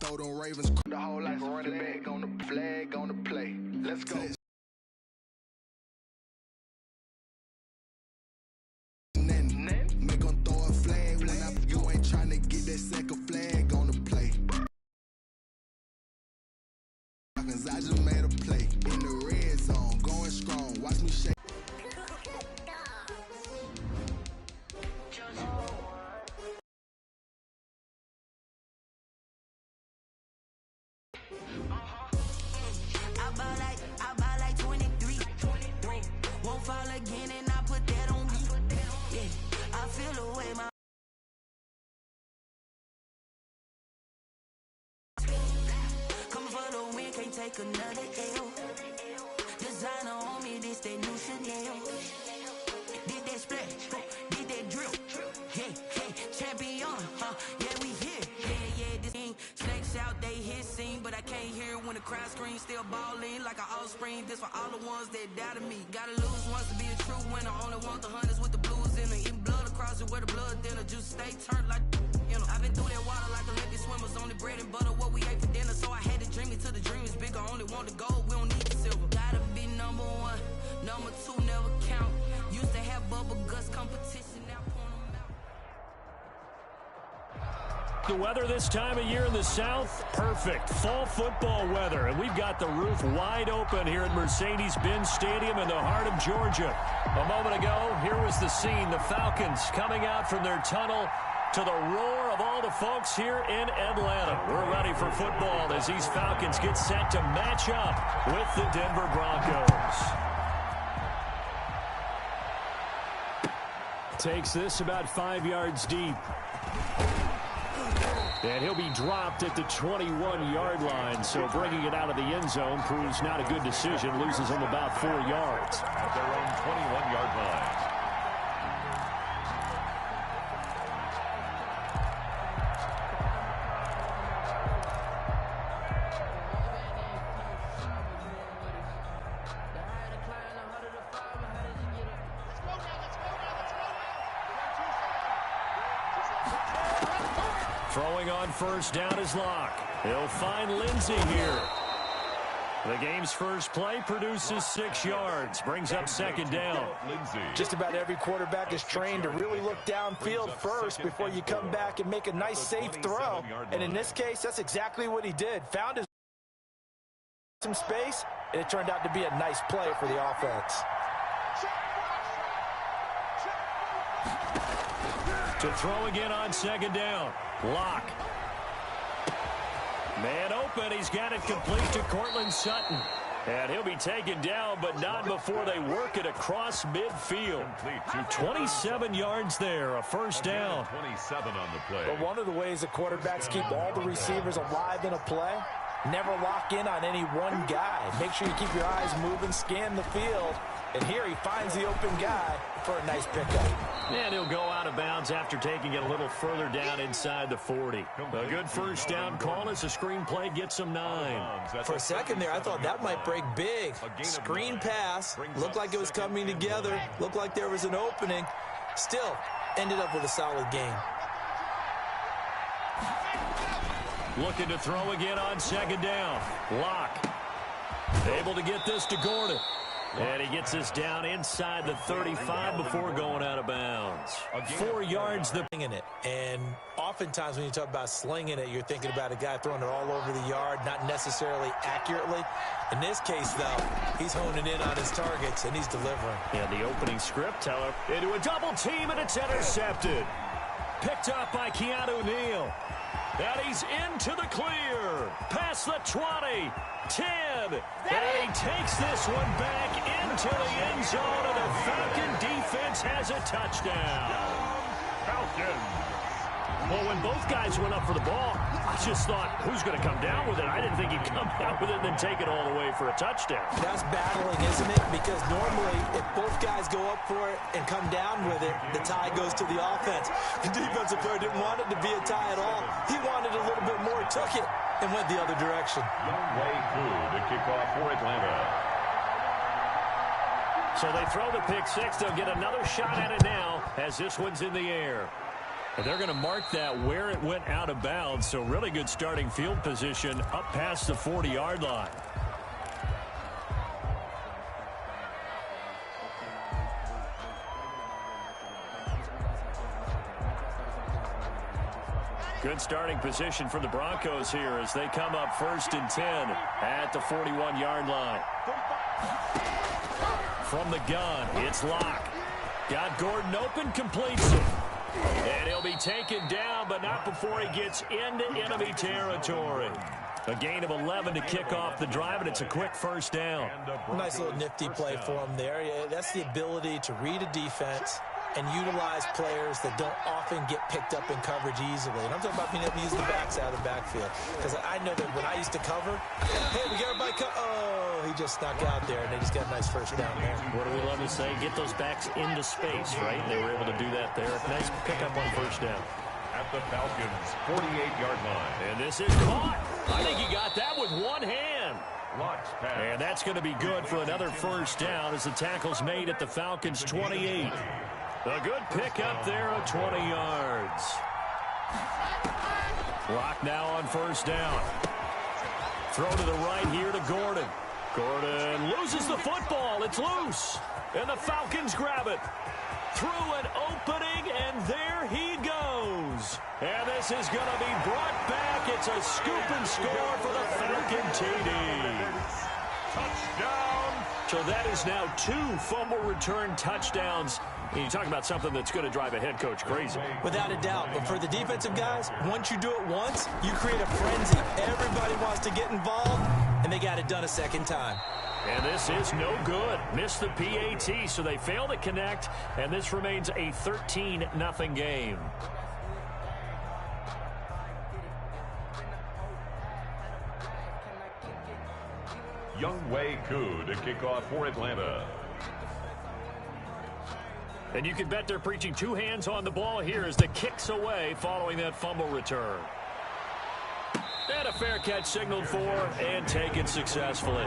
know them Ravens. The whole life running back on the flag on the play. Let's go. Make them throw a flag when you ain't trying to get that second flag on the play. I just made a play in the red zone, going strong. Watch me shake. I buy like 23. Won't fall again, and I put that on me. Yeah, I feel the way my coming for the win, can't take another L. Designer on me, this that new Chanel. Did that splash, did that drill. Yeah, champion, yeah, we here. Yeah, this thing, snakes out, they hissing, but I can't hear when the crowd screams, still balling like an offspring. This for all the ones that doubted me. Gotta lose once to be a true winner. Only want the hunters with the blues in it. Eating blood across it where the blood thinner. Just stay turned like, you know. I've been through that water like Olympic swimmers. Only bread and butter, what we ate for dinner. So I had to dream it till the dream is bigger. Only want the gold, we don't need the silver. Gotta be number one, number two never count. Used to have bubble guts competition, now point 'em out. The weather this time of year in the South, perfect. Fall football weather, and we've got the roof wide open here at Mercedes-Benz Stadium in the heart of Georgia. A moment ago, here was the scene. The Falcons coming out from their tunnel to the roar of all the folks here in Atlanta. We're ready for football as these Falcons get set to match up with the Denver Broncos. Takes this about 5 yards deep. And he'll be dropped at the 21-yard line, so bringing it out of the end zone proves not a good decision. Loses him about 4 yards. At their own 21-yard line. Throwing on first down is Locke. He'll find Lindsey here. The game's first play produces 6 yards. Brings up second down. Just about every quarterback is trained to really look downfield first before you come back and make a nice, safe throw. And in this case, that's exactly what he did. Found some space, and it turned out to be a nice play for the offense. To throw again on second down. Locke. Man open. He's got it complete to Cortland Sutton. And he'll be taken down, but not before they work it across midfield. 27 yards there, a first down. 27 on the play. But one of the ways the quarterbacks keep all the receivers alive in a play, never lock in on any one guy. Make sure you keep your eyes moving, scan the field. And here he finds the open guy for a nice pickup. And he'll go out of bounds after taking it a little further down inside the 40. A good first down call as the screen play gets him 9. For a second there, I thought that might break big. Screen pass, looked like it was coming together, looked like there was an opening. Still, ended up with a solid game. Looking to throw again on second down. Locke. Able to get this to Gordon. And he gets this down inside the 35 before going out of bounds. 4 yards. Slinging it. And oftentimes when you talk about slinging it, you're thinking about a guy throwing it all over the yard, not necessarily accurately. In this case, though, he's honing in on his targets, and he's delivering. And the opening script, Teller, into a double team, and it's intercepted. Picked up by Keanu Neal. And he's into the clear. Past the 20. 10. And he takes this one back into the end zone, and the Falcon defense has a touchdown. Falcons. Well, when both guys went up for the ball, I just thought, who's going to come down with it? I didn't think he'd come down with it and then take it all the way for a touchdown. That's battling, isn't it? Because normally, if both guys go up for it and come down with it, the tie goes to the offense. The defensive player didn't want it to be a tie at all. He wanted a little bit more, took it, and went the other direction. Young way through the kickoff for Atlanta. So they throw the pick six. They'll get another shot at it now as this one's in the air. They're going to mark that where it went out of bounds, so really good starting field position up past the 40-yard line. Good starting position for the Broncos here as they come up 1st and 10 at the 41-yard line. From the gun, it's Locke. Got Gordon open, completes it. And he'll be taken down, but not before he gets into enemy territory. A gain of 11 to kick off the drive, and it's a quick first down. A nice little nifty play for him there. Yeah, that's the ability to read a defense and utilize players that don't often get picked up in coverage easily. And I'm talking about being able to use the backs out of the backfield. Because I know that when I used to cover, hey, we got everybody oh, he just snuck out there, and they just got a nice first down there. What do we love to say? Get those backs into space, right? And they were able to do that there. Nice pickup on first down. At the Falcons' 48-yard line. And this is caught. I think he got that with one hand. And that's going to be good for another first down as the tackle's made at the Falcons' 28. A good pick up there at 20 yards. Clock now on first down. Throw to the right here to Gordon. Gordon loses the football. It's loose. And the Falcons grab it. Through an opening, and there he goes. And this is going to be brought back. It's a scoop and score for the Falcon TD. Touchdown. So that is now 2 fumble return touchdowns. And you talk about something that's going to drive a head coach crazy. Without a doubt. But for the defensive guys, once you do it once, you create a frenzy. Everybody wants to get involved, and they got it done a second time. And this is no good. Missed the PAT, so they fail to connect, and this remains a 13-0 game. Younghoe Koo to kick off for Atlanta. And you can bet they're preaching 2 hands on the ball here as the kick's away following that fumble return. And a fair catch signaled for and taken successfully.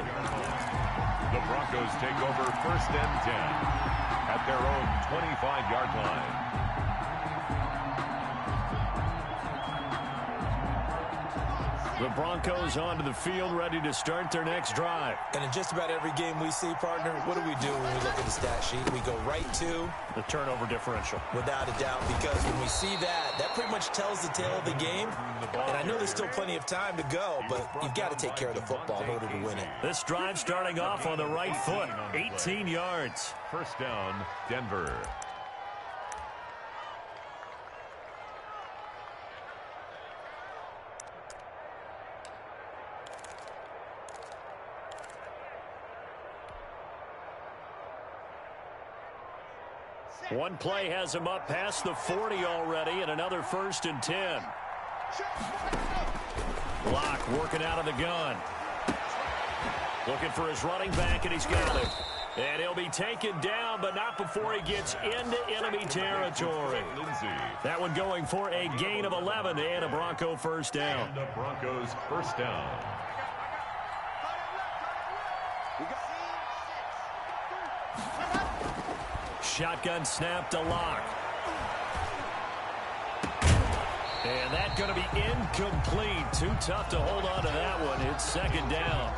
The Broncos take over 1st and 10 at their own 25-yard line. The Broncos onto the field, ready to start their next drive. And in just about every game we see, partner, what do we do when we look at the stat sheet? We go right to the turnover differential. Without a doubt, because when we see that, that pretty much tells the tale of the game. And I know there's still plenty of time to go, but you've got to take care of the football in order to win it. This drive starting off on the right foot, 18 yards. First down, Denver. One play has him up past the 40 already, and another 1st and 10. Locke working out of the gun. Looking for his running back, and he's got it. And he'll be taken down, but not before he gets into enemy territory. That one going for a gain of 11 and a Bronco first down. And the Broncos first down. Shotgun snap to Locke. And that's going to be incomplete. Too tough to hold on to that one. It's 2nd down.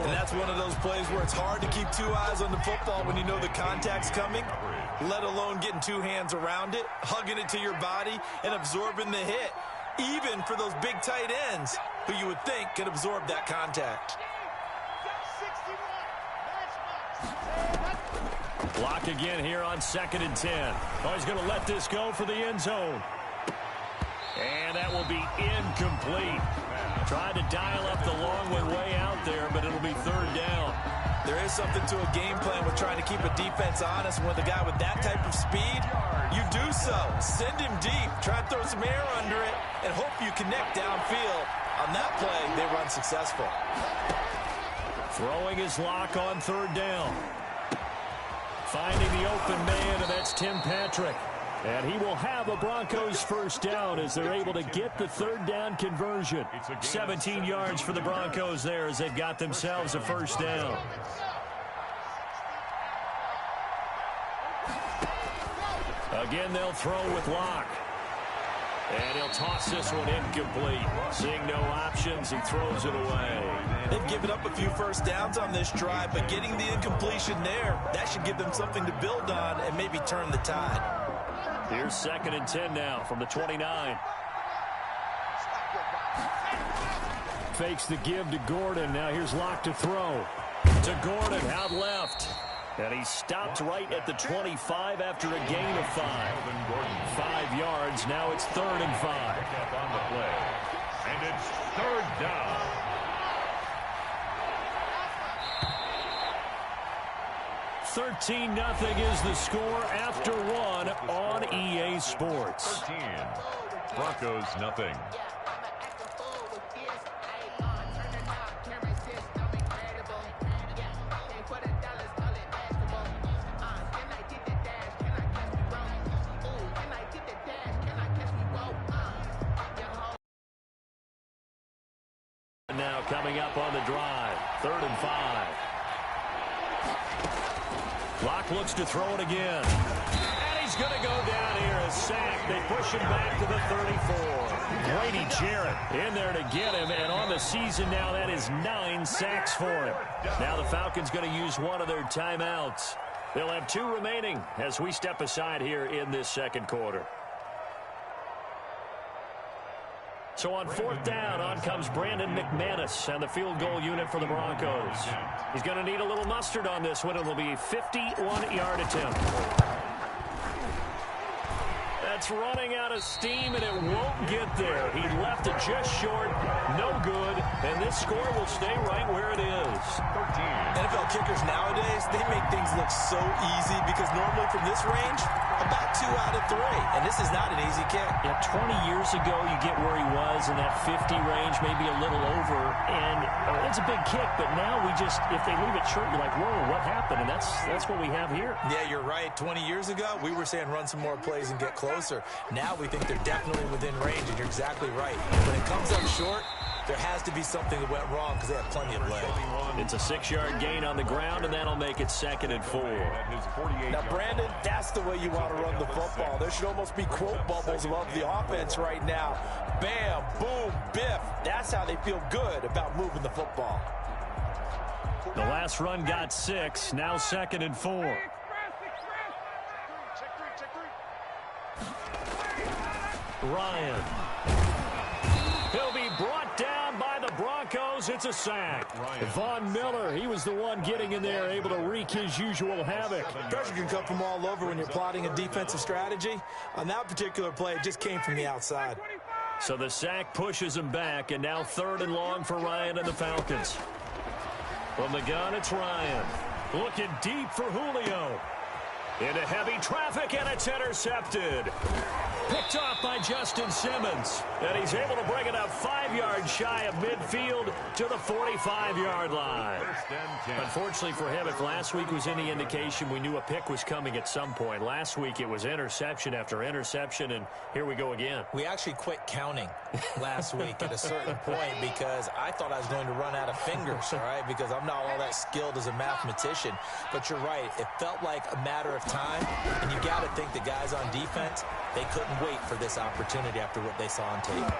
And that's one of those plays where it's hard to keep 2 eyes on the football when you know the contact's coming, let alone getting 2 hands around it, hugging it to your body, and absorbing the hit, even for those big tight ends who you would think could absorb that contact. Locke again here on 2nd and 10. Oh, he's going to let this go for the end zone. And that will be incomplete. Tried to dial up the long one way out there, but it'll be 3rd down. There is something to a game plan with trying to keep a defense honest. With a guy with that type of speed, you do so. Send him deep. Try to throw some air under it and hope you connect downfield. On that play, they run successful. Throwing his Locke on 3rd down. Finding the open man, and that's Tim Patrick. And he will have a Broncos first down as they're able to get the 3rd down conversion. 17 yards for the Broncos there as they've got themselves a first down. Again, they'll throw with Locke. And he'll toss this one incomplete. Seeing no options, he throws it away. They've given up a few first downs on this drive, but getting the incompletion there, that should give them something to build on and maybe turn the tide. Here's 2nd and 10 now from the 29. Fakes the give to Gordon. Now here's Locke to throw. To Gordon, out left. And he stopped right at the 25 after a gain of 5. 5 yards. Now it's 3rd and 5. On the play. And it's 3rd down. $13-0 is the score after 1 on EA Sports. 13. Broncos nothing. Now coming up on the drive, 3rd and 5. Locke looks to throw it again. And he's going to go down here, a sack. They push him back to the 34. Grady Jarrett in there to get him, and on the season now, that is 9 sacks for him. Now the Falcons going to use one of their timeouts. They'll have 2 remaining as we step aside here in this 2nd quarter. So on 4th down, on comes Brandon McManus and the field goal unit for the Broncos. He's going to need a little mustard on this one. It'll be a 51-yard attempt. That's running out of steam, and it won't get there. He left it just short, no good, and this score will stay right where it is. 13. NFL kickers nowadays, they make things look so easy because normally from this range, about 2 out of 3, and this is not an easy kick. Yeah, 20 years ago, you get where he was in that 50 range, maybe a little over, and it's a big kick, but now we just, if they leave it short, you're like, whoa, what happened? And that's what we have here. Yeah, you're right. 20 years ago, we were saying run some more plays and get closer. Now we think they're definitely within range, and you're exactly right. When it comes up short, there has to be something that went wrong because they have plenty of leg. It's a 6-yard gain on the ground, and that'll make it 2nd and 4. Now, Brandon, that's the way you want to run the football. There should almost be quote bubbles above the offense right now. Bam, boom, biff. That's how they feel good about moving the football. The last run got 6. Now 2nd and 4. Ryan. He'll be brought down by the Broncos. It's a sack. Von Miller, he was the one getting in there, able to wreak his usual havoc. Pressure can come from all over when you're plotting a defensive strategy. On that particular play, it just came from the outside. So the sack pushes him back, and now 3rd and long for Ryan and the Falcons. From the gun, it's Ryan. Looking deep for Julio. Into heavy traffic, and it's intercepted. Picked off by Justin Simmons. And he's able to bring it up 5 yards shy of midfield to the 45-yard line. Unfortunately for him, if last week was any indication, we knew a pick was coming at some point. Last week it was interception after interception, and here we go again. We actually quit counting last week at a certain point because I thought I was going to run out of fingers, all right, because I'm not all that skilled as a mathematician. But you're right. It felt like a matter of time, and you got to think the guys on defense, they couldn't wait for this opportunity after what they saw on tape.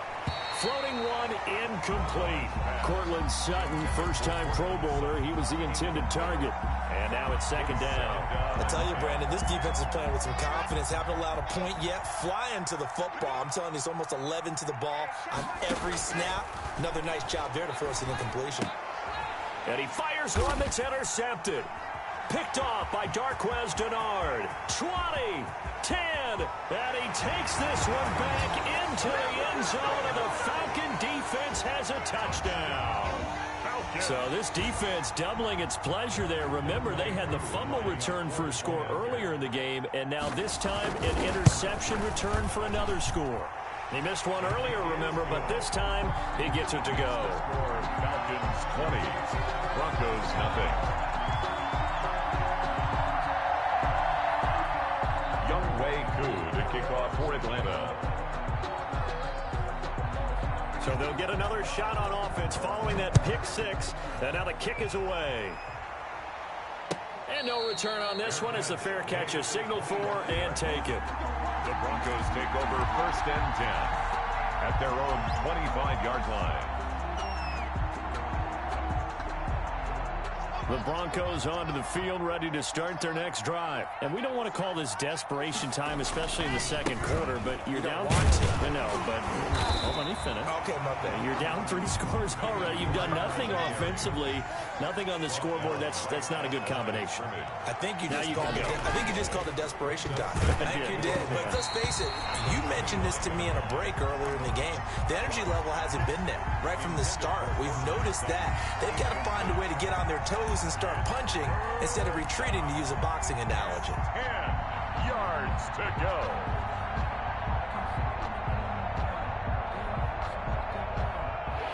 Floating one, incomplete. Cortland Sutton, first-time Pro Bowler. He was the intended target. And now it's 2nd down. I tell you, Brandon, this defense is playing with some confidence. Haven't allowed a point yet. Flying to the football. I'm telling you, it's almost 11 to the ball on every snap. Another nice job there to force an incompletion. And he fires one that's intercepted. Picked off by Darquez Denard. 20, 10, and he takes this one back into the end zone, and the Falcon defense has a touchdown. So this defense doubling its pleasure there. Remember, they had the fumble return for a score earlier in the game, and now this time an interception return for another score. He missed one earlier, remember, but this time he gets it to go. Falcons 20, Broncos nothing. To kick off for Atlanta. So they'll get another shot on offense following that pick 6, and now the kick is away. And no return on this one as the fair catch is signaled for and taken. The Broncos take over 1st and 10 at their own 25-yard line. The Broncos onto the field, ready to start their next drive. And we don't want to call this desperation time, especially in the second quarter, but you're down. No, but hold on, he finished. Okay, my bad. You're down 3 scores already. You've done nothing offensively, nothing on the scoreboard. That's not a good combination. I think you just called it desperation time. I think you did. But let's face it, you mentioned this to me in a break earlier in the game. The energy level hasn't been there right from the start. We've noticed that. They've got to find a way to get on their toes and start punching instead of retreating, to use a boxing analogy. 10 yards to go.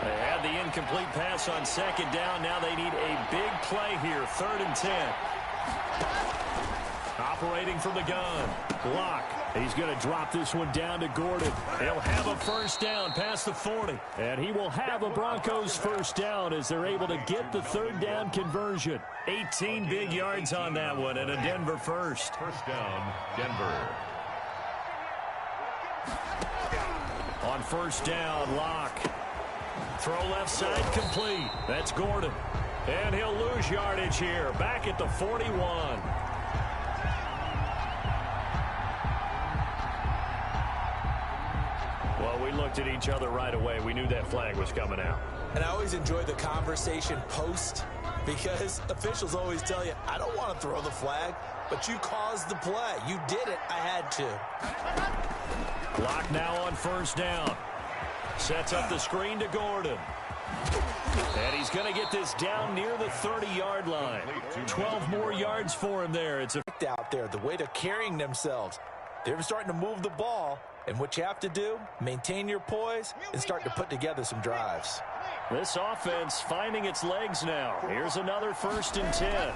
They had the incomplete pass on 2nd down. Now they need a big play here. 3rd and 10. Operating from the gun. Block. He's going to drop this one down to Gordon. He'll have a 1st down past the 40. And he will have a Broncos 1st down as they're able to get the 3rd down conversion. 18 big yards on that one and a Denver 1st. 1st down, Denver. On 1st down, Locke. Throw left side complete. That's Gordon. And he'll lose yardage here. Back at the 41. Well, we looked at each other right away. We knew that flag was coming out. And I always enjoy the conversation post because officials always tell you, I don't want to throw the flag, but you caused the play. You did it. I had to. Clock now on 1st down. Sets up the screen to Gordon. And he's going to get this down near the 30-yard line. 12 more yards for him there. It's out there, the way they're carrying themselves. They're starting to move the ball. And what you have to do, maintain your poise and start to put together some drives. This offense finding its legs now. Here's another 1st and 10.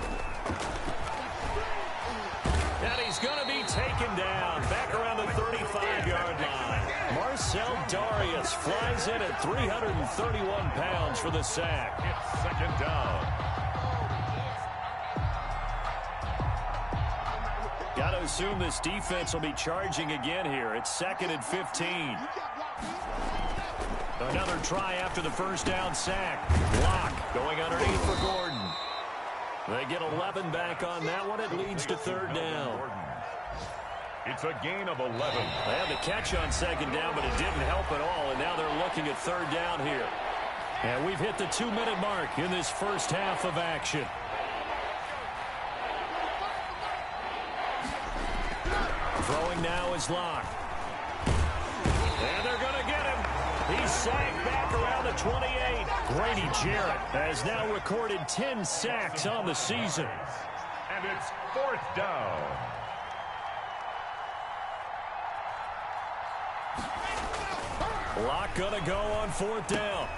And he's going to be taken down back around the 35-yard line. Marcel Darius flies in at 331 pounds for the sack. It's 2nd down. Got to assume this defense will be charging again here. It's 2nd and 15. Another try after the 1st down sack. Block going underneath for Gordon. They get 11 back on that one. It leads to 3rd down. It's a gain of 11. They had the catch on 2nd down, but it didn't help at all. And now they're looking at 3rd down here. And we've hit the 2-minute mark in this first half of action. Throwing now is Locke. And they're going to get him. He's sacked back around the 28. Grady Jarrett has now recorded 10 sacks on the season. And it's 4th down. Locke going to go on 4th down.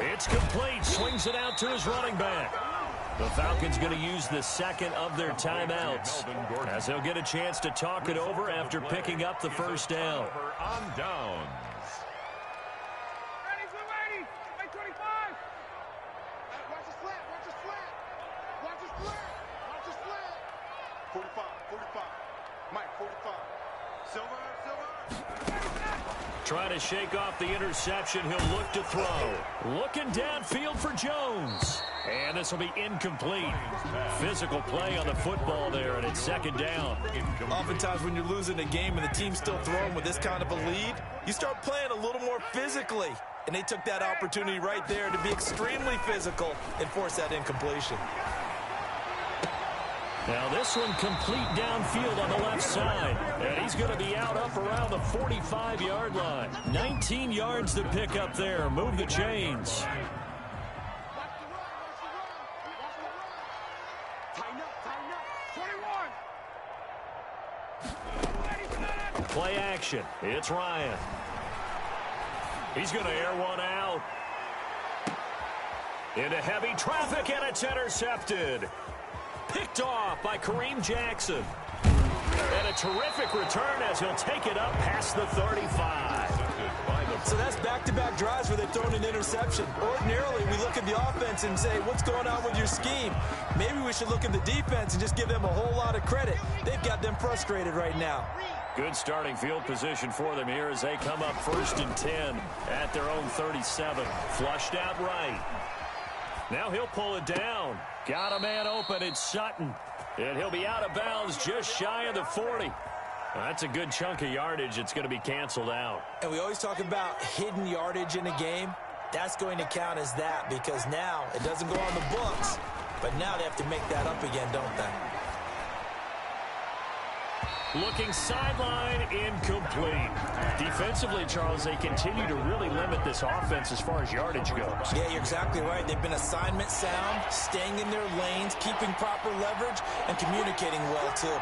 It's complete. Swings it out to his running back. The Falcons going to use the 2nd of their timeouts as they'll get a chance to talk it over after picking up the 1st down. On downs. Ready, 25. Watch the slant, watch the slant. Watch the slant, watch the slant. 45. Mike, 45. Silver. Trying to shake off the interception. He'll look to throw. Looking downfield for Jones. And this will be incomplete. Physical play on the football there, and it's 2nd down. Oftentimes when you're losing a game and the team's still throwing with this kind of a lead, you start playing a little more physically. And they took that opportunity right there to be extremely physical and force that incompletion. Now this one complete downfield on the left side. And he's going to be out up around the 45-yard line. 19 yards to pick up there. Move the chains. Play action. It's Ryan. He's going to air one out. Into heavy traffic, and it's intercepted. Picked off by Kareem Jackson. And a terrific return as he'll take it up past the 35. By the So that's back-to-back drives where they've thrown an interception. Ordinarily, we look at the offense and say, what's going on with your scheme? Maybe we should look at the defense and just give them a whole lot of credit. They've got them frustrated right now. Good starting field position for them here as they come up 1st and 10 at their own 37. Flushed out right. Now he'll pull it down. Got a man open. It's Sutton. And he'll be out of bounds just shy of the 40. That's a good chunk of yardage. It's going to be canceled out. And we always talk about hidden yardage in a game. That's going to count as that because now it doesn't go on the books. But now they have to make that up again, don't they? Looking sideline, incomplete. Defensively, Charles, they continue to really limit this offense as far as yardage goes. Yeah, you're exactly right. They've been assignment sound, staying in their lanes, keeping proper leverage, and communicating well, too.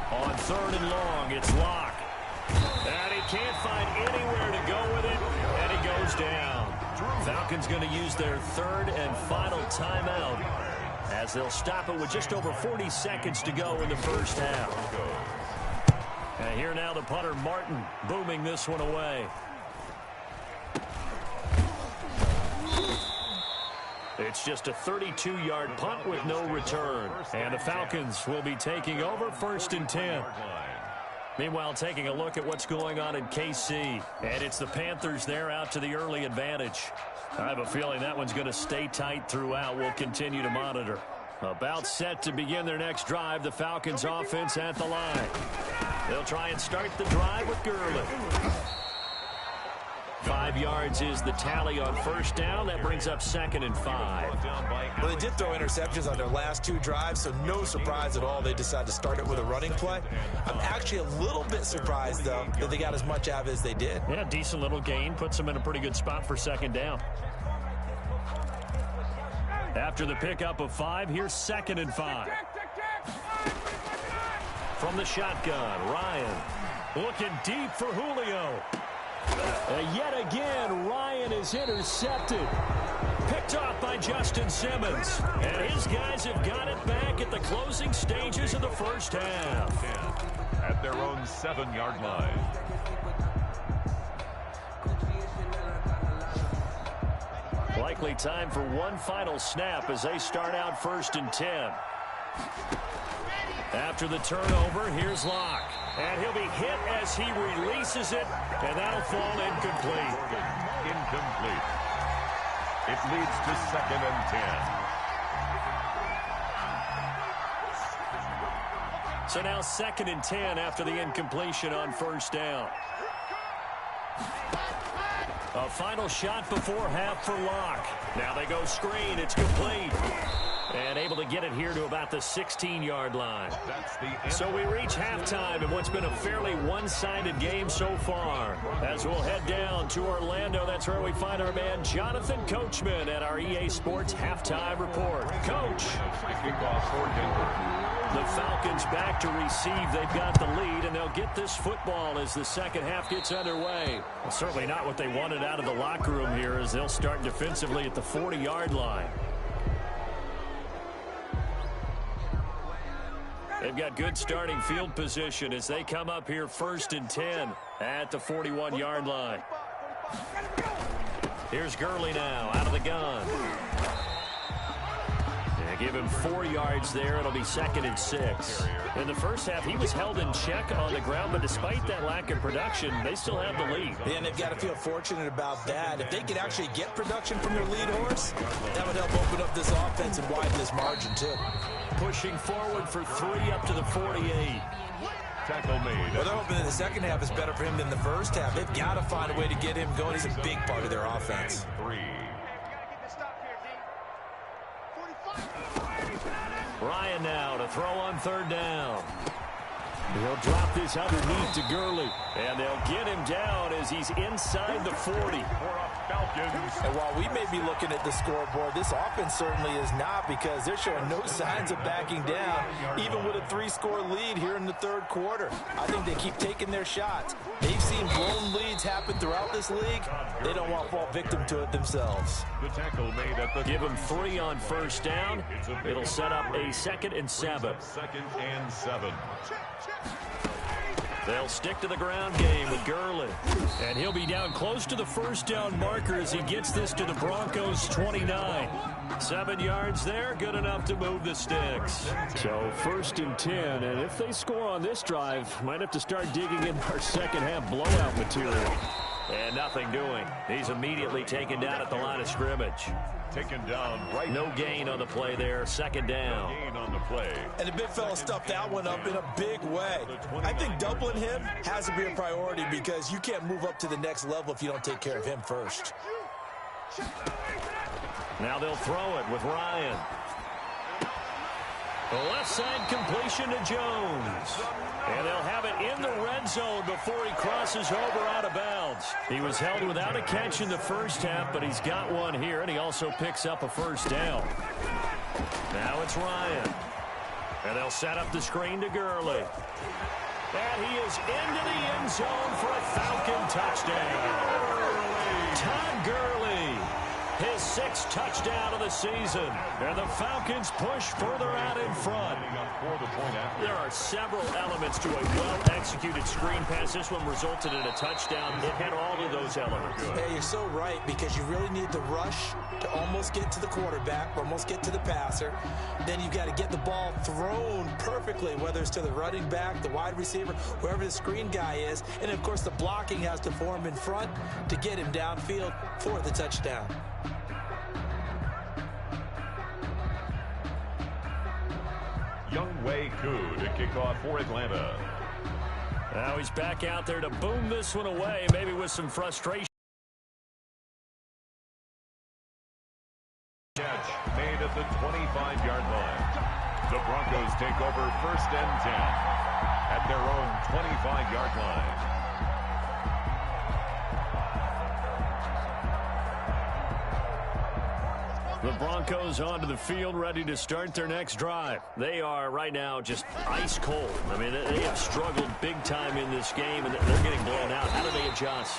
On 3rd and long, it's Locke. And he can't find anywhere to go with it, and he goes down. Falcons going to use their 3rd and final timeout, as they'll stop it with just over 40 seconds to go in the first half. And here now the punter, Martin, booming this one away. It's just a 32-yard punt with no return. And the Falcons will be taking over 1st and 10. Meanwhile, taking a look at what's going on in KC. And it's the Panthers there out to the early advantage. I have a feeling that one's going to stay tight throughout. We'll continue to monitor. About set to begin their next drive, the Falcons offense at the line. They'll try and start the drive with Gurley. 5 yards is the tally on 1st down. That brings up 2nd and 5. Well, they did throw interceptions on their last 2 drives, so no surprise at all they decided to start it with a running play. I'm actually a little bit surprised, though, that they got as much out of it as they did. Yeah, decent little gain. Puts them in a pretty good spot for 2nd down. After the pickup of 5, here's 2nd and 5. From the shotgun, Ryan looking deep for Julio. Yet again, Ryan is intercepted. Picked off by Justin Simmons. And his guys have got it back at the closing stages of the first half. At their own 7-yard line. Likely time for one final snap as they start out 1st and 10. After the turnover, here's Locke. And he'll be hit as he releases it, and that'll fall incomplete. Incomplete. It leads to 2nd and 10. So now 2nd and 10 after the incompletion on 1st down. A final shot before half for Locke. Now they go screen. It's complete. And able to get it here to about the 16-yard line. So we reach halftime in what's been a fairly one-sided game so far. As we'll head down to Orlando, that's where we find our man Jonathan Coachman at our EA Sports Halftime Report. Coach. The Falcons back to receive. They've got the lead, and they'll get this football as the second half gets underway. Well, certainly not what they wanted out of the locker room here as they'll start defensively at the 40-yard line. They've got good starting field position as they come up here 1st and 10 at the 41-yard line. Here's Gurley now out of the gun. Give him 4 yards there. It'll be 2nd and 6. In the first half, he was held in check on the ground, but despite that lack of production, they still have the lead. Yeah, and they've got to feel fortunate about that. If they could actually get production from their lead horse, that would help open up this offense and widen this margin, too. Pushing forward for 3 up to the 48. Tackle made. Well, they're hoping that the second half is better for him than the first half. They've got to find a way to get him going. He's a big part of their offense. 3. Ryan now to throw on 3rd down. He'll drop this underneath to Gurley. And they'll get him down as he's inside the 40. And while we may be looking at the scoreboard, this offense certainly is not, because they're showing no signs of backing down, even with a 3-score lead here in the 3rd quarter. I think they keep taking their shots. They've seen blown leads happen throughout this league. They don't want to fall victim to it themselves. The tackle made at the Give him 3 on 1st down. It'll set up a 2nd and 7. 2nd and 7. They'll stick to the ground game with Gurley. And he'll be down close to the first down marker as he gets this to the Broncos' 29. 7 yards there, good enough to move the sticks. So 1st and 10, and if they score on this drive, might have to start digging in our second half blowout material. And nothing doing. He's immediately taken down at the line of scrimmage. Taken down right. No gain on the play there. 2nd down. No gain on the play. And the big fella stuffed that one up in a big way. I think doubling him has to be a priority because you can't move up to the next level if you don't take care of him first. Now they'll throw it with Ryan. The left side completion to Jones. And they'll have it in the red zone before he crosses over out of bounds. He was held without a catch in the first half, but he's got one here, and he also picks up a first down. Now it's Ryan. And they'll set up the screen to Gurley. And he is into the end zone for a Falcon touchdown. Todd Gurley, his 6th touchdown of the season. And the Falcons push further out in front. There are several elements to a well-executed screen pass. This one resulted in a touchdown. It had all of those elements. Hey, you're so right because you really need the rush to almost get to the quarterback, almost get to the passer. Then you've got to get the ball thrown perfectly, whether it's to the running back, the wide receiver, wherever the screen guy is. And, of course, the blocking has to form in front to get him downfield for the touchdown. Younghoe Koo to kick off for Atlanta. Now he's back out there to boom this one away, maybe with some frustration. Catch made at the 25-yard line. The Broncos take over 1st and 10 at their own 25-yard line. The Broncos onto the field, ready to start their next drive. They are right now just ice cold. I mean, they have struggled big time in this game, and they're getting blown out. How do they adjust?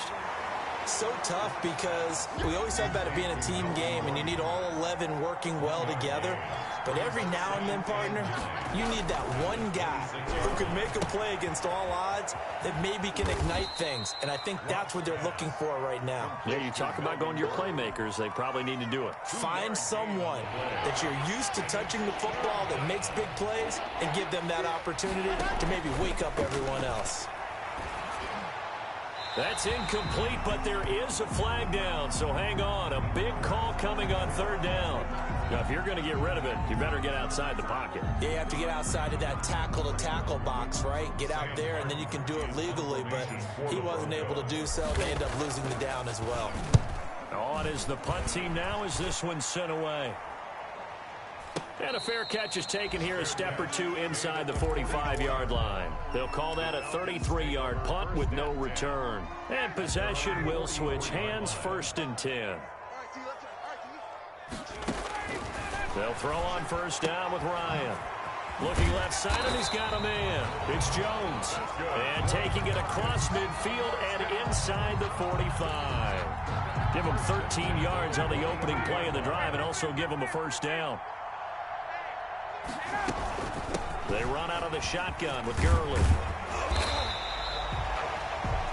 So tough because we always talk about it being a team game, and you need all 11 working well together. But every now and then, partner, you need that one guy who can make a play against all odds that maybe can ignite things. And I think that's what they're looking for right now. Yeah, you talk about going to your playmakers. They probably need to do it. Find someone that you're used to touching the football that makes big plays and give them that opportunity to maybe wake up everyone else. That's incomplete, but there is a flag down, so hang on. A big call coming on 3rd down. Now, if you're going to get rid of it, you better get outside the pocket. Yeah, you have to get outside of that tackle-to-tackle box, right? Get out there, and then you can do it legally, but he wasn't able to do so. They end up losing the down as well. On is the punt team now as this one's sent away. And a fair catch is taken here, a step or two inside the 45-yard line. They'll call that a 33-yard punt with no return. And possession will switch hands, 1st and 10. They'll throw on 1st down with Ryan. Looking left side, and he's got a man. It's Jones. And taking it across midfield and inside the 45. Give him 13 yards on the opening play of the drive and also give him a 1st down. They run out of the shotgun with Gurley.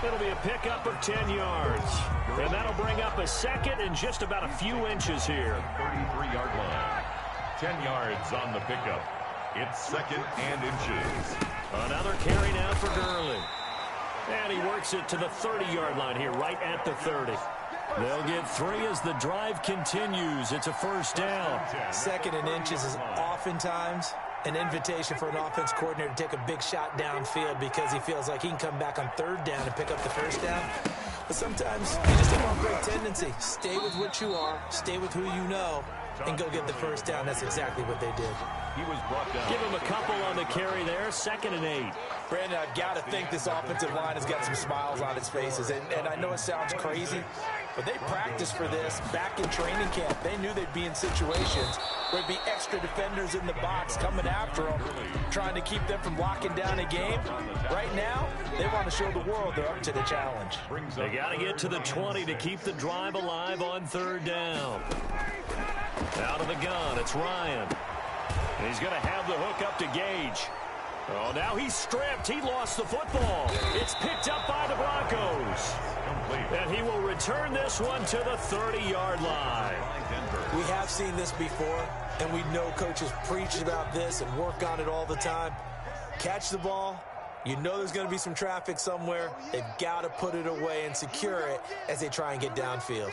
It'll be a pickup of 10 yards. And that'll bring up a 2nd and just about a few inches here. 33-yard line. 10 yards on the pickup. It's 2nd and inches. Another carry now for Gurley. And he works it to the 30-yard line here, right at the 30. They'll get 3 as the drive continues. It's a 1st down. 2nd and inches is oftentimes an invitation for an offense coordinator to take a big shot downfield because he feels like he can come back on 3rd down and pick up the 1st down. But sometimes you just don't want a great tendency. Stay with what you are, stay with who you know, and go get the 1st down. That's exactly what they did. He was brought down. Give him a couple on the carry there. 2nd and 8. Brandon, I've got to think this offensive line has got some smiles on its faces. And I know it sounds crazy, but they practiced for this back in training camp. They knew they'd be in situations where there'd be extra defenders in the box coming after them, trying to keep them from locking down a game. Right now, they want to show the world they're up to the challenge. They got to get to the 20 to keep the drive alive on 3rd down. Out of the gun, it's Ryan. And he's going to have the hook up to Gage. Oh, now he's stripped. He lost the football. It's picked up by the Broncos. And he will return this one to the 30-yard line. We have seen this before, and we know coaches preach about this and work on it all the time. Catch the ball. You know there's going to be some traffic somewhere. They've got to put it away and secure it as they try and get downfield.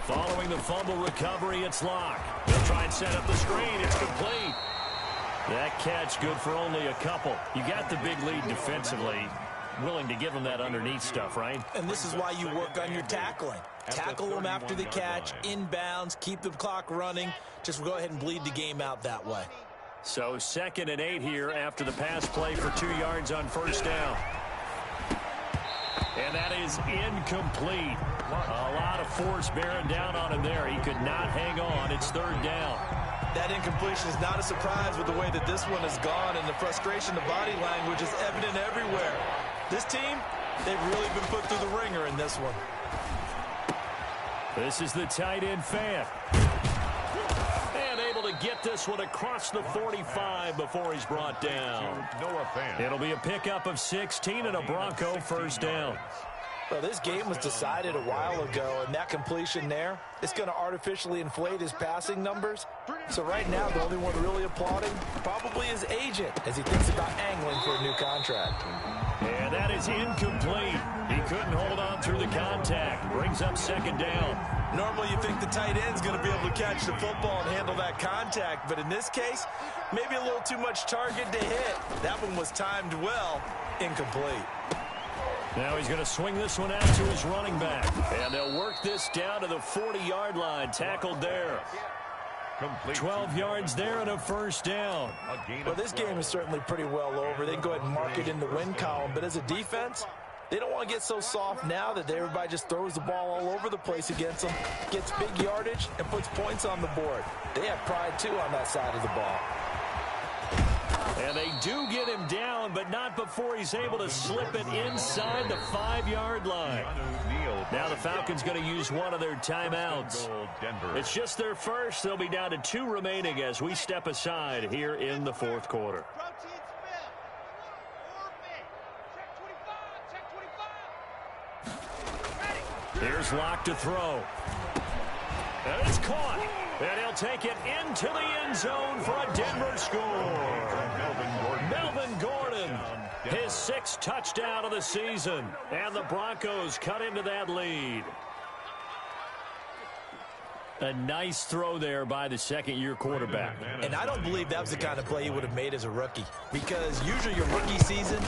Following the fumble recovery, it's Locke. They'll try and set up the screen. It's complete. That catch good for only a couple. You got the big lead defensively. Willing to give them that underneath stuff, right? And this is why you work on your tackling. Tackle them after the catch, inbounds, keep the clock running. Just go ahead and bleed the game out that way. So 2nd and 8 here after the pass play for 2 yards on first down. And that is incomplete. A lot of force bearing down on him there. He could not hang on. It's 3rd down. That incompletion is not a surprise with the way that this one has gone, and the frustration, the body language is evident everywhere. This team, they've really been put through the ringer in this one. This is the tight end fan. And able to get this one across the 45 before he's brought down. It'll be a pickup of 16 and a Bronco first down. Well, this game was decided a while ago, and that completion there, it's going to artificially inflate his passing numbers. So right now, the only one really applauding probably his agent as he thinks about angling for a new contract. And that is incomplete. He couldn't hold on through the contact. Brings up 2nd down. Normally you think the tight end's going to be able to catch the football and handle that contact, but in this case, maybe a little too much target to hit. That one was timed well, incomplete. Now he's going to swing this one out to his running back. And they'll work this down to the 40-yard line. Tackled there. 12 yards there and a first down. Well, this game is certainly pretty well over. They can go ahead and mark it in the win column. But as a defense, they don't want to get so soft now that everybody just throws the ball all over the place against them, gets big yardage, and puts points on the board. They have pride, too, on that side of the ball. And they do get him down, but not before he's able to slip it inside the 5-yard line. Now the Falcons going to use one of their timeouts. It's just their first. They'll be down to 2 remaining as we step aside here in the 4th quarter. Here's Locke to throw. And it's caught. And he'll take it into the end zone for a Denver score. Melvin Gordon, his 6th touchdown of the season. And the Broncos cut into that lead. A nice throw there by the 2nd-year quarterback. And I don't believe that was the kind of play he would have made as a rookie, because usually your rookie season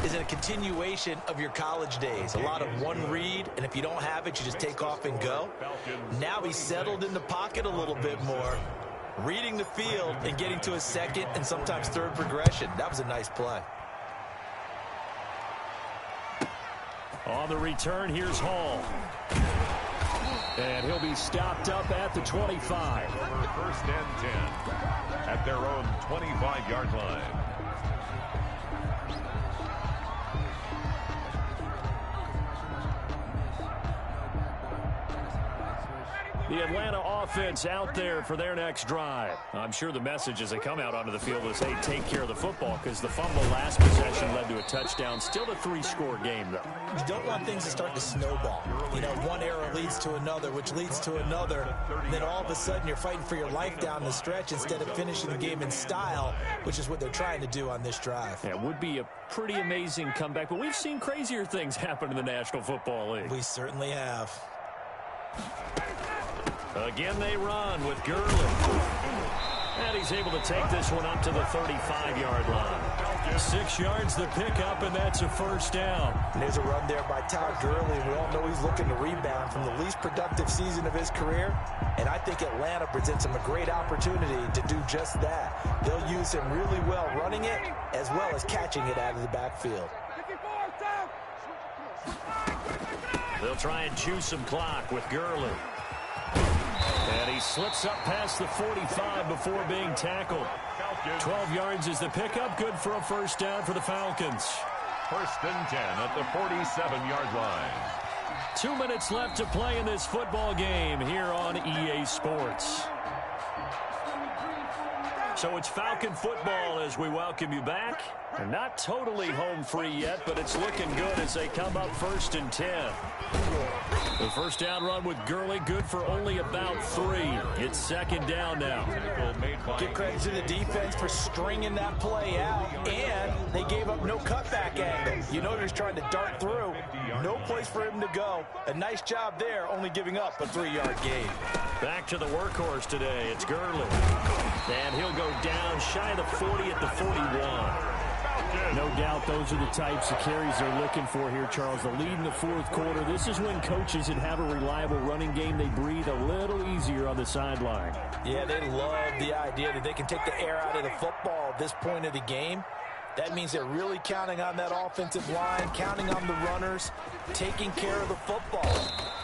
is a continuation of your college days. A lot of one read, and if you don't have it, you just take off and go. Now he's settled in the pocket a little bit more, reading the field and getting to his 2nd and sometimes 3rd progression. That was a nice play. On the return, here's Hall. And he'll be stopped up at the 25. 1st and 10 at their own 25-yard line. The Atlanta offense out there for their next drive. I'm sure the message as they come out onto the field is, hey, take care of the football, because the fumble last possession led to a touchdown. Still a 3-score game, though. You don't want things to start to snowball. You know, one error leads to another, which leads to another. Then all of a sudden you're fighting for your life down the stretch instead of finishing the game in style, which is what they're trying to do on this drive. Yeah, it would be a pretty amazing comeback, but we've seen crazier things happen in the National Football League. We certainly have. Again, they run with Gurley. And he's able to take this one up to the 35-yard line. 6 yards the pickup, and that's a first down. And there's a run there by Todd Gurley. We all know he's looking to rebound from the least productive season of his career. And I think Atlanta presents him a great opportunity to do just that. They'll use him really well running it as well as catching it out of the backfield. They'll try and chew some clock with Gurley. And he slips up past the 45 before being tackled. 12 yards is the pickup. Good for a first down for the Falcons. 1st and 10 at the 47-yard line. 2 minutes left to play in this football game here on EA Sports. So it's Falcon football as we welcome you back. And not totally home free yet, but it's looking good as they come up 1st and 10. The first down run with Gurley, good for only about 3. It's 2nd down now. Give credit to the defense for stringing that play out, and they gave up no cutback angle. You know they're trying to dart through. No place for him to go. A nice job there, only giving up a 3-yard gain. Back to the workhorse today. It's Gurley. And he'll go down shy of the 40 at the 41. No doubt those are the types of carries they're looking for here, Charles. The lead in the 4th quarter. This is when coaches that have a reliable running game, they breathe a little easier on the sideline. Yeah, they love the idea that they can take the air out of the football at this point of the game. That means they're really counting on that offensive line, counting on the runners, taking care of the football.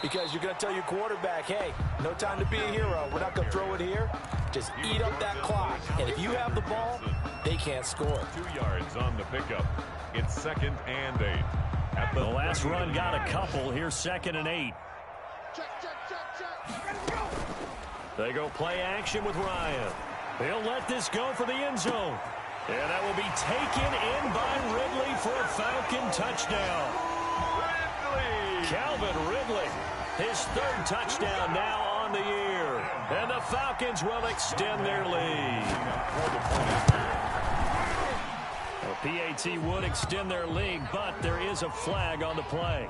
Because you're going to tell your quarterback, hey, no time to be a hero. We're not going to throw it here. Just eat up that clock. And if you have the ball, they can't score. 2 yards on the pickup. It's 2nd and 8. At the last run got a couple. Here's 2nd and 8. They go play action with Ryan. They'll let this go for the end zone. And that will be taken in by Ridley for a Falcon touchdown. Calvin Ridley, his 3rd touchdown now on the year. And the Falcons will extend their lead. Well, PAT would extend their lead, but there is a flag on the play.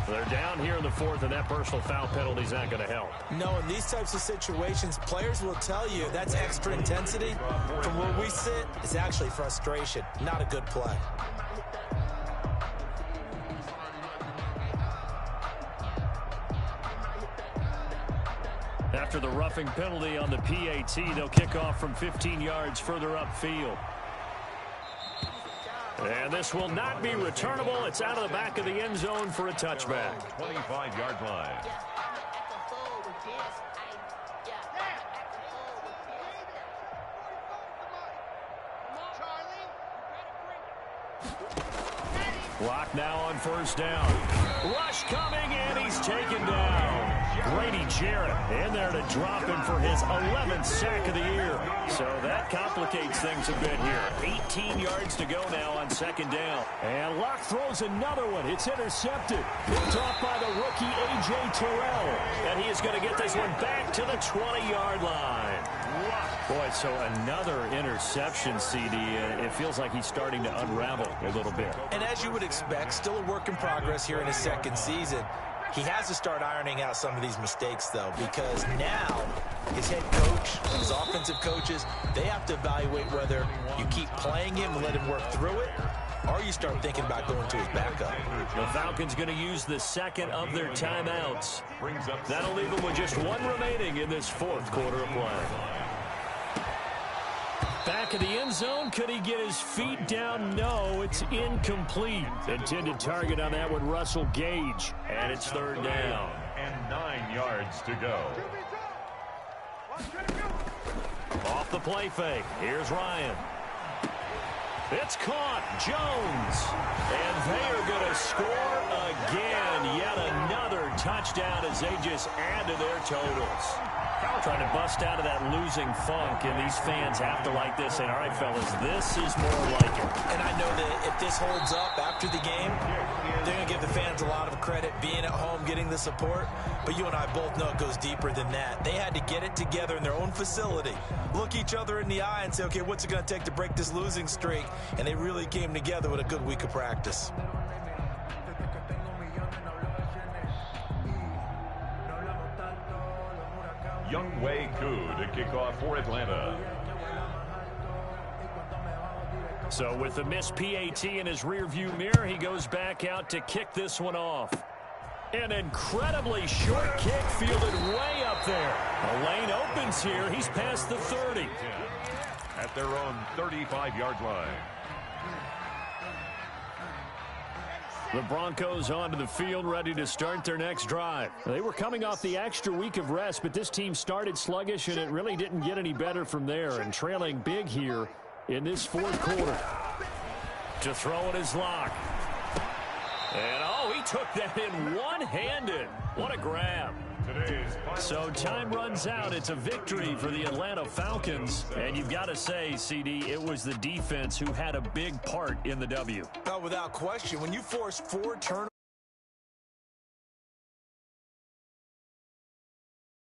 They're down here in the 4th, and that personal foul penalty is not going to help. No, in these types of situations, players will tell you that's extra intensity. From where we sit, it's actually frustration, not a good play. After the roughing penalty on the PAT, they'll kick off from 15 yards further upfield. And this will not be returnable. It's out of the back of the end zone for a touchback. 25-yard line. Clock now on 1st down. Rush coming, and he's taken down. Grady Jarrett in there to drop him for his 11th sack of the year. So that complicates things a bit here. 18 yards to go now on 2nd down. And Locke throws another one. It's intercepted. Picked off by the rookie A.J. Terrell. And he is going to get this one back to the 20-yard line. Boy, so another interception, CD. It feels like he's starting to unravel a little bit. And as you would expect, still a work in progress here in his 2nd season. He has to start ironing out some of these mistakes, though, because now his head coach, his offensive coaches, they have to evaluate whether you keep playing him and let him work through it, or you start thinking about going to his backup. The Falcons going to use the 2nd of their timeouts. That'll leave them with just 1 remaining in this 4th quarter of play. Back of the end zone. Could he get his feet down? No, it's incomplete. Intended target on that one, Russell Gage. And it's 3rd down. And 9 yards to go. Off the play fake. Here's Ryan. It's caught. Jones. And they are going to score again. Yet another touchdown as they just add to their totals. Trying to bust out of that losing funk, and these fans have to like this. And all right, fellas, this is more like it. And I know that if this holds up after the game, they're going to give the fans a lot of credit being at home, getting the support. But you and I both know it goes deeper than that. They had to get it together in their own facility, look each other in the eye and say, okay, what's it going to take to break this losing streak? And they really came together with a good week of practice. Younghoe Koo to kick off for Atlanta. So with the missed PAT in his rearview mirror, he goes back out to kick this one off. An incredibly short kick fielded way up there. The lane opens here. He's past the 30. At their own 35-yard line. The Broncos onto the field, ready to start their next drive. They were coming off the extra week of rest, but this team started sluggish, and it really didn't get any better from there. And trailing big here in this 4th quarter. To throw it is Locke. And, oh, he took that in one-handed. What a grab. So time runs out. It's a victory for the Atlanta Falcons. And you've got to say, CD, it was the defense who had a big part in the W. Without question, when you force 4 turnovers